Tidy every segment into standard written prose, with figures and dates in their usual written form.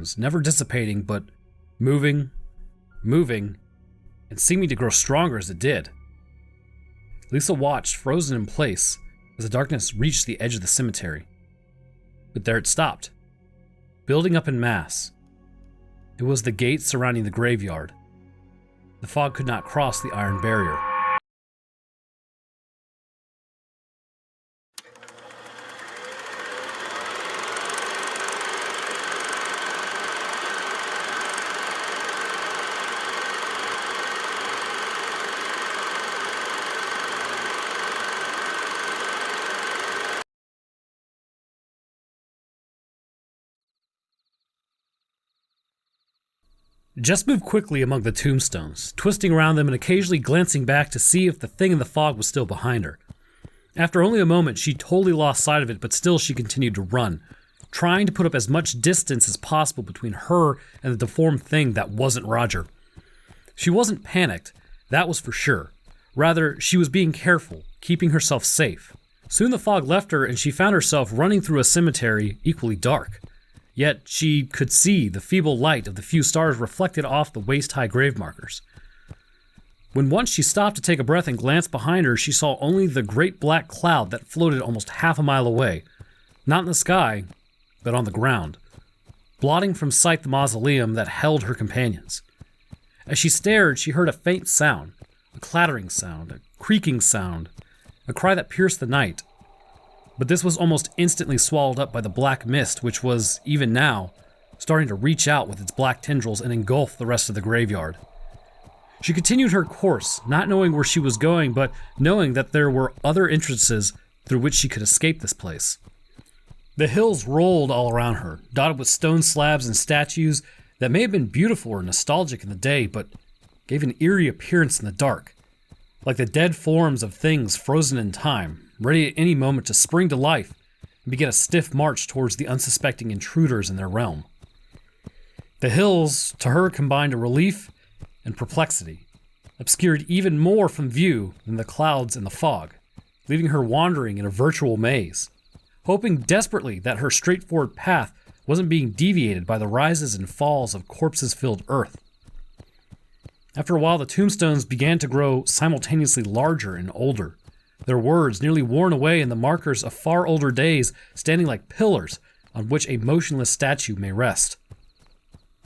tombstones, never dissipating, but moving, and seeming to grow stronger as it did. Lisa watched, frozen in place, as the darkness reached the edge of the cemetery. But there it stopped, building up in mass. It was the gate surrounding the graveyard. The fog could not cross the iron barrier. Jess moved quickly among the tombstones, twisting around them and occasionally glancing back to see if the thing in the fog was still behind her. After only a moment, she totally lost sight of it, but still she continued to run, trying to put up as much distance as possible between her and the deformed thing that wasn't Rodger. She wasn't panicked, that was for sure. Rather, she was being careful, keeping herself safe. Soon the fog left her and she found herself running through a cemetery equally dark. Yet she could see the feeble light of the few stars reflected off the waist-high grave markers. When once she stopped to take a breath and glanced behind her, she saw only the great black cloud that floated almost half a mile away, not in the sky, but on the ground, blotting from sight the mausoleum that held her companions. As she stared, she heard a faint sound, a clattering sound, a creaking sound, a cry that pierced the night. But this was almost instantly swallowed up by the black mist, which was, even now, starting to reach out with its black tendrils and engulf the rest of the graveyard. She continued her course, not knowing where she was going, but knowing that there were other entrances through which she could escape this place. The hills rolled all around her, dotted with stone slabs and statues that may have been beautiful or nostalgic in the day, but gave an eerie appearance in the dark, like the dead forms of things frozen in time, ready at any moment to spring to life and begin a stiff march towards the unsuspecting intruders in their realm. The hills, to her, combined a relief and perplexity, obscured even more from view than the clouds and the fog, leaving her wandering in a virtual maze, hoping desperately that her straightforward path wasn't being deviated by the rises and falls of corpses-filled earth. After a while, the tombstones began to grow simultaneously larger and older, their words nearly worn away and the markers of far older days standing like pillars on which a motionless statue may rest.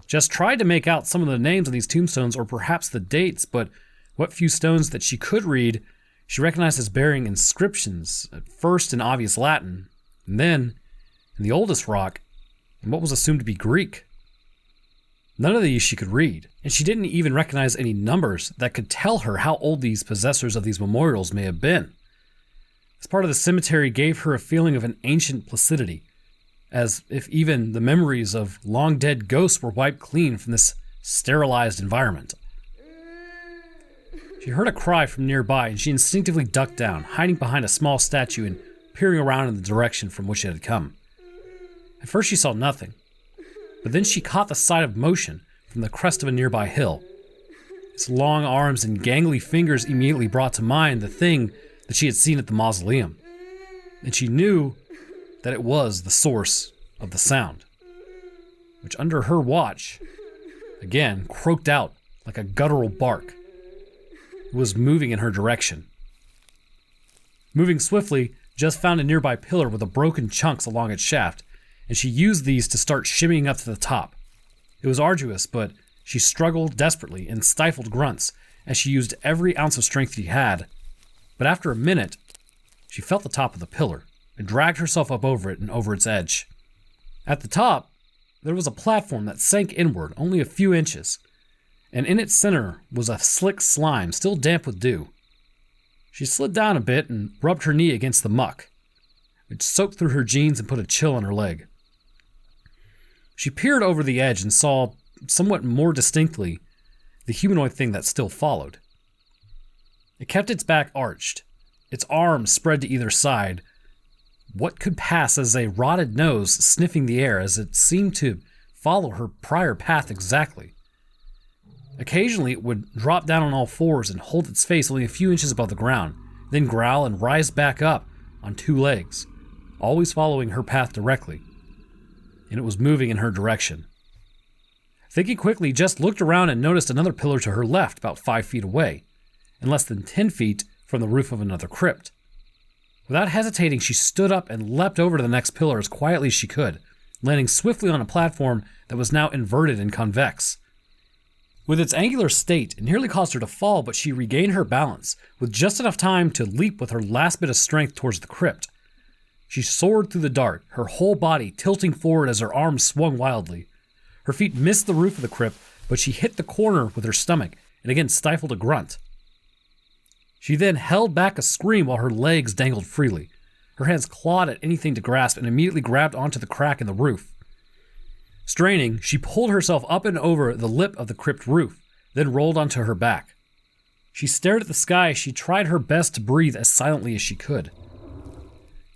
Jess tried to make out some of the names on these tombstones or perhaps the dates, but what few stones that she could read, she recognized as bearing inscriptions, at first in obvious Latin, and then, in the oldest rock, in what was assumed to be Greek. None of these she could read, and she didn't even recognize any numbers that could tell her how old these possessors of these memorials may have been. This part of the cemetery gave her a feeling of an ancient placidity, as if even the memories of long-dead ghosts were wiped clean from this sterilized environment. She heard a cry from nearby, and she instinctively ducked down, hiding behind a small statue and peering around in the direction from which it had come. At first she saw nothing, but then she caught the sight of motion from the crest of a nearby hill. Its long arms and gangly fingers immediately brought to mind the thing that she had seen at the mausoleum, and she knew that it was the source of the sound, which under her watch, again, croaked out like a guttural bark. It was moving in her direction. Moving swiftly, Jess found a nearby pillar with broken chunks along its shaft, and she used these to start shimmying up to the top. It was arduous, but she struggled desperately and stifled grunts as she used every ounce of strength she had. But after a minute, she felt the top of the pillar and dragged herself up over it and over its edge. At the top, there was a platform that sank inward only a few inches, and in its center was a slick slime still damp with dew. She slid down a bit and rubbed her knee against the muck, which soaked through her jeans and put a chill on her leg. She peered over the edge and saw, somewhat more distinctly, the humanoid thing that still followed. It kept its back arched, its arms spread to either side, what could pass as a rotted nose sniffing the air as it seemed to follow her prior path exactly. Occasionally it would drop down on all fours and hold its face only a few inches above the ground, then growl and rise back up on two legs, always following her path directly. And it was moving in her direction. Thinking quickly, Jess looked around and noticed another pillar to her left, about 5 feet away, and less than 10 feet from the roof of another crypt. Without hesitating, she stood up and leapt over to the next pillar as quietly as she could, landing swiftly on a platform that was now inverted and convex. With its angular state, it nearly caused her to fall, but she regained her balance, with just enough time to leap with her last bit of strength towards the crypt. She soared through the dark, her whole body tilting forward as her arms swung wildly. Her feet missed the roof of the crypt, but she hit the corner with her stomach and again stifled a grunt. She then held back a scream while her legs dangled freely. Her hands clawed at anything to grasp and immediately grabbed onto the crack in the roof. Straining, she pulled herself up and over the lip of the crypt roof, then rolled onto her back. She stared at the sky as she tried her best to breathe as silently as she could.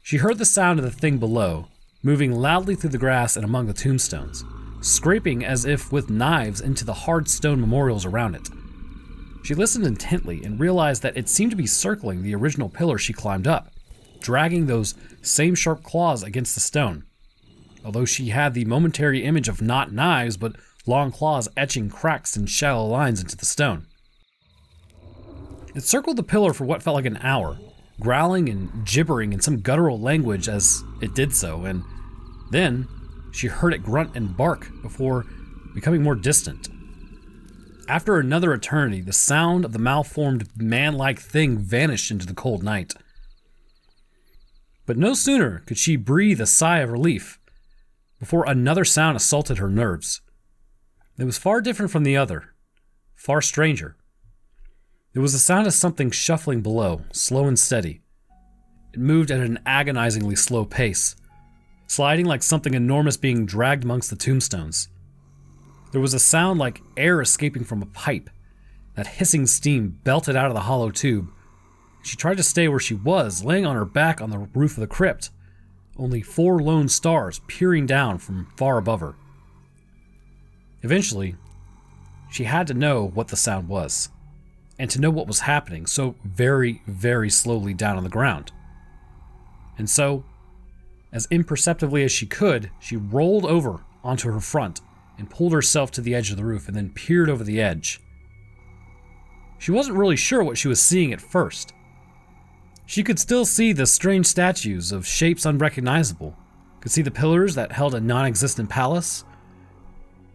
She heard the sound of the thing below, moving loudly through the grass and among the tombstones, scraping as if with knives into the hard stone memorials around it. She listened intently and realized that it seemed to be circling the original pillar she climbed up, dragging those same sharp claws against the stone. Although she had the momentary image of not knives, but long claws etching cracks and shallow lines into the stone. It circled the pillar for what felt like an hour, growling and gibbering in some guttural language as it did so, and then she heard it grunt and bark before becoming more distant. After another eternity, the sound of the malformed man-like thing vanished into the cold night. But no sooner could she breathe a sigh of relief before another sound assaulted her nerves. It was far different from the other, far stranger. It was the sound of something shuffling below, slow and steady. It moved at an agonizingly slow pace, sliding like something enormous being dragged amongst the tombstones. There was a sound like air escaping from a pipe. That hissing steam belted out of the hollow tube. She tried to stay where she was, laying on her back on the roof of the crypt, only 4 lone stars peering down from far above her. Eventually, she had to know what the sound was, and to know what was happening so very, very slowly down on the ground. And so, as imperceptibly as she could, she rolled over onto her front and pulled herself to the edge of the roof and then peered over the edge. She wasn't really sure what she was seeing at first. She could still see the strange statues of shapes unrecognizable, could see the pillars that held a non-existent palace.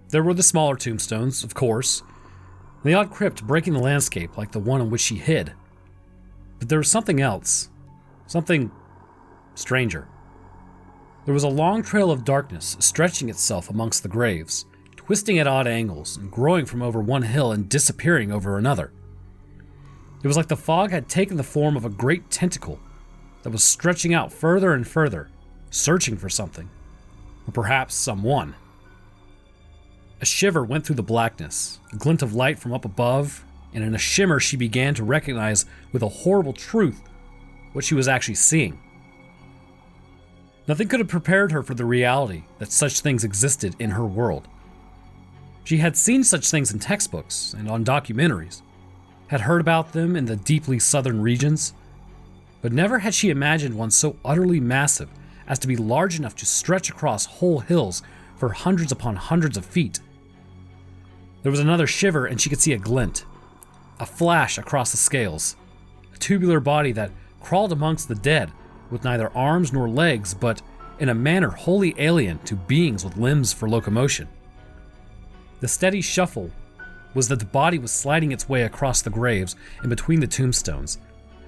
There were the smaller tombstones, of course, and the odd crypt breaking the landscape like the one in which she hid. But there was something else, something stranger. There was a long trail of darkness stretching itself amongst the graves, twisting at odd angles and growing from over one hill and disappearing over another. It was like the fog had taken the form of a great tentacle that was stretching out further and further, searching for something, or perhaps someone. A shiver went through the blackness, a glint of light from up above, and in a shimmer she began to recognize with a horrible truth what she was actually seeing. Nothing could have prepared her for the reality that such things existed in her world. She had seen such things in textbooks and on documentaries, had heard about them in the deeply southern regions, but never had she imagined one so utterly massive as to be large enough to stretch across whole hills for hundreds upon hundreds of feet. There was another shiver and she could see a glint, a flash across the scales, a tubular body that crawled amongst the dead with neither arms nor legs, but in a manner wholly alien to beings with limbs for locomotion. The steady shuffle was that the body was sliding its way across the graves and between the tombstones,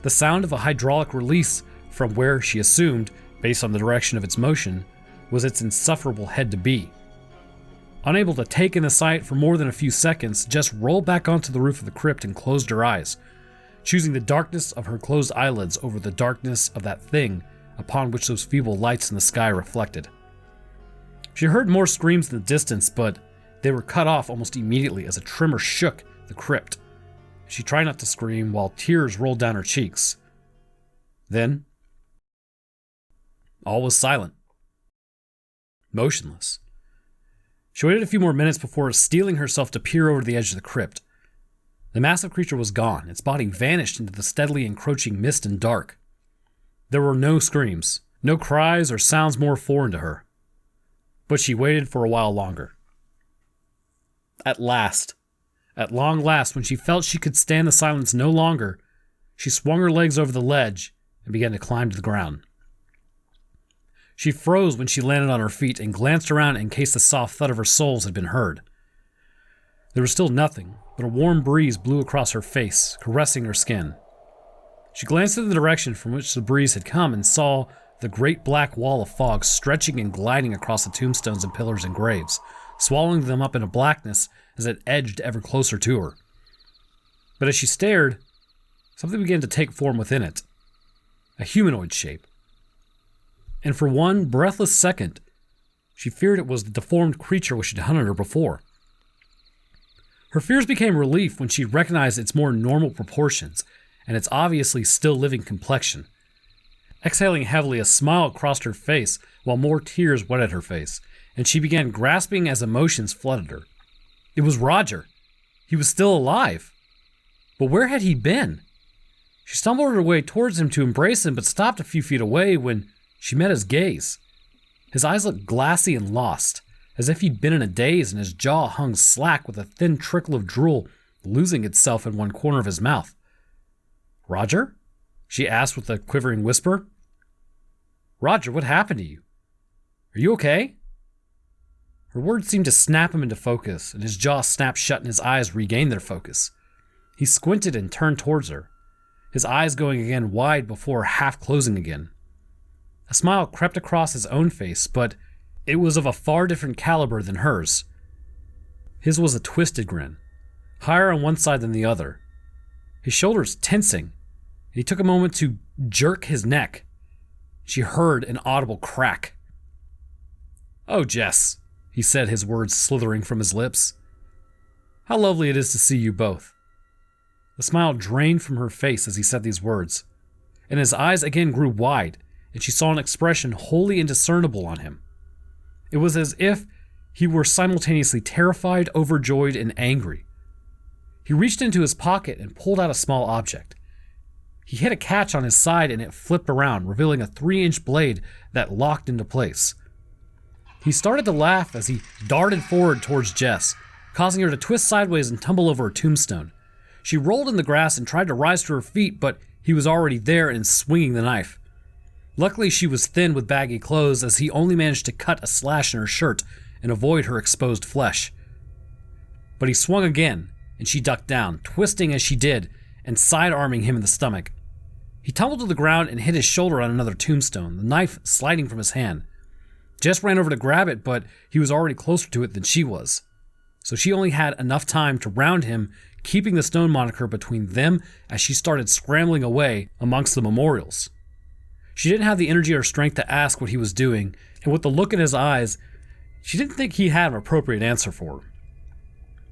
the sound of a hydraulic release from where she assumed, based on the direction of its motion, was its insufferable head to be. Unable to take in the sight for more than a few seconds, Jess rolled back onto the roof of the crypt and closed her eyes, choosing the darkness of her closed eyelids over the darkness of that thing upon which those feeble lights in the sky reflected. She heard more screams in the distance, but they were cut off almost immediately as a tremor shook the crypt. She tried not to scream while tears rolled down her cheeks. Then, all was silent, motionless. She waited a few more minutes before steeling herself to peer over the edge of the crypt. The massive creature was gone, its body vanished into the steadily encroaching mist and dark. There were no screams, no cries or sounds more foreign to her. But she waited for a while longer. At last, at long last, when she felt she could stand the silence no longer, she swung her legs over the ledge and began to climb to the ground. She froze when she landed on her feet and glanced around in case the soft thud of her soles had been heard. There was still nothing, but a warm breeze blew across her face, caressing her skin. She glanced in the direction from which the breeze had come and saw the great black wall of fog stretching and gliding across the tombstones and pillars and graves, swallowing them up into blackness as it edged ever closer to her. But as she stared, something began to take form within it. A humanoid shape. And for one breathless second, she feared it was the deformed creature which had hunted her before. Her fears became relief when she recognized its more normal proportions and its obviously still living complexion. Exhaling heavily, a smile crossed her face while more tears wetted her face, and she began grasping as emotions flooded her. It was Rodger. He was still alive. But where had he been? She stumbled her way towards him to embrace him, but stopped a few feet away when she met his gaze. His eyes looked glassy and lost, as if he'd been in a daze, and his jaw hung slack with a thin trickle of drool losing itself in one corner of his mouth. "Rodger?" she asked with a quivering whisper. "Rodger, what happened to you? Are you okay?" Her words seemed to snap him into focus, and his jaw snapped shut and his eyes regained their focus. He squinted and turned towards her, his eyes going again wide before half closing again. A smile crept across his own face, but it was of a far different caliber than hers. His was a twisted grin, higher on one side than the other, his shoulders tensing, and he took a moment to jerk his neck. She heard an audible crack. "Oh, Jess," he said, his words slithering from his lips. "How lovely it is to see you both." The smile drained from her face as he said these words, and his eyes again grew wide, and she saw an expression wholly indiscernible on him. It was as if he were simultaneously terrified, overjoyed, and angry. He reached into his pocket and pulled out a small object. He hit a catch on his side and it flipped around, revealing a 3-inch blade that locked into place. He started to laugh as he darted forward towards Jess, causing her to twist sideways and tumble over a tombstone. She rolled in the grass and tried to rise to her feet, but he was already there and swinging the knife. Luckily, she was thin with baggy clothes, as he only managed to cut a slash in her shirt and avoid her exposed flesh. But he swung again, and she ducked down, twisting as she did, and side-arming him in the stomach. He tumbled to the ground and hit his shoulder on another tombstone, the knife sliding from his hand. Jess ran over to grab it, but he was already closer to it than she was. So she only had enough time to round him, keeping the stone moniker between them as she started scrambling away amongst the memorials. She didn't have the energy or strength to ask what he was doing, and with the look in his eyes, she didn't think he had an appropriate answer for her.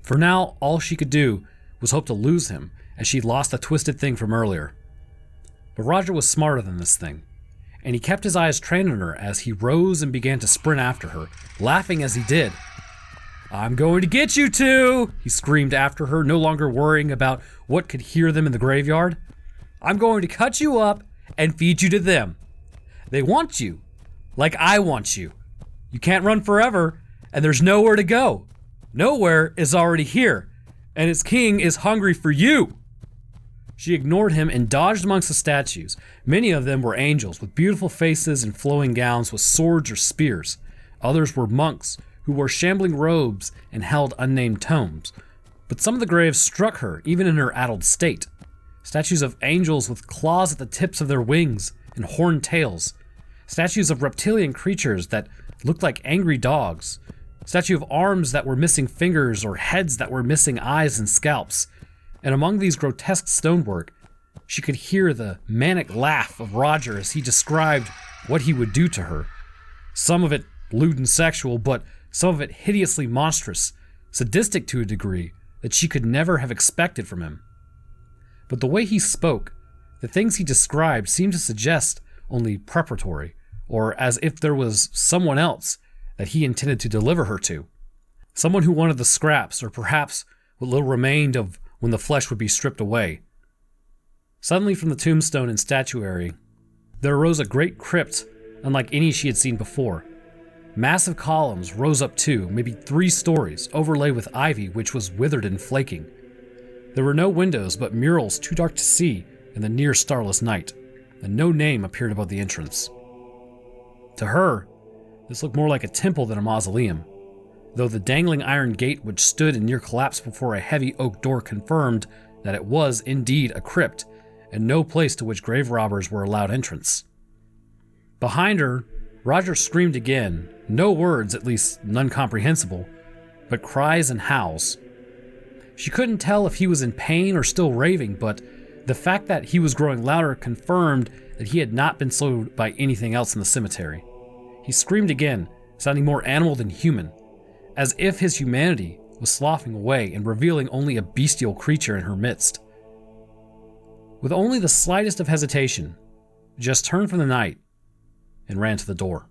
For now, all she could do was hope to lose him, as she'd lost the twisted thing from earlier. But Rodger was smarter than this thing, and he kept his eyes trained on her as he rose and began to sprint after her, laughing as he did. "I'm going to get you two!" he screamed after her, no longer worrying about what could hear them in the graveyard. "I'm going to cut you up and feed you to them. They want you, like I want you. You can't run forever, and there's nowhere to go. Nowhere is already here, and its king is hungry for you." She ignored him and dodged amongst the statues. Many of them were angels with beautiful faces and flowing gowns with swords or spears. Others were monks who wore shambling robes and held unnamed tomes. But some of the graves struck her, even in her addled state. Statues of angels with claws at the tips of their wings and horned tails. Statues of reptilian creatures that looked like angry dogs. Statue of arms that were missing fingers or heads that were missing eyes and scalps. And among these grotesque stonework, she could hear the manic laugh of Rodger as he described what he would do to her. Some of it lewd and sexual, but some of it hideously monstrous, sadistic to a degree that she could never have expected from him. But the way he spoke, the things he described seemed to suggest only preparatory, or as if there was someone else that he intended to deliver her to. Someone who wanted the scraps, or perhaps what little remained of when the flesh would be stripped away. Suddenly from the tombstone and statuary, there arose a great crypt unlike any she had seen before. Massive columns rose up 2, maybe 3 stories, overlaid with ivy which was withered and flaking. There were no windows, but murals too dark to see in the near starless night, and no name appeared above the entrance. To her, this looked more like a temple than a mausoleum, though the dangling iron gate which stood in near collapse before a heavy oak door confirmed that it was indeed a crypt, and no place to which grave robbers were allowed entrance. Behind her, Rodger screamed again, no words, at least none comprehensible, but cries and howls. She couldn't tell if he was in pain or still raving, but the fact that he was growing louder confirmed that he had not been slowed by anything else in the cemetery. He screamed again, sounding more animal than human, as if his humanity was sloughing away and revealing only a bestial creature in her midst. With only the slightest of hesitation, Jess turned from the night and ran to the door.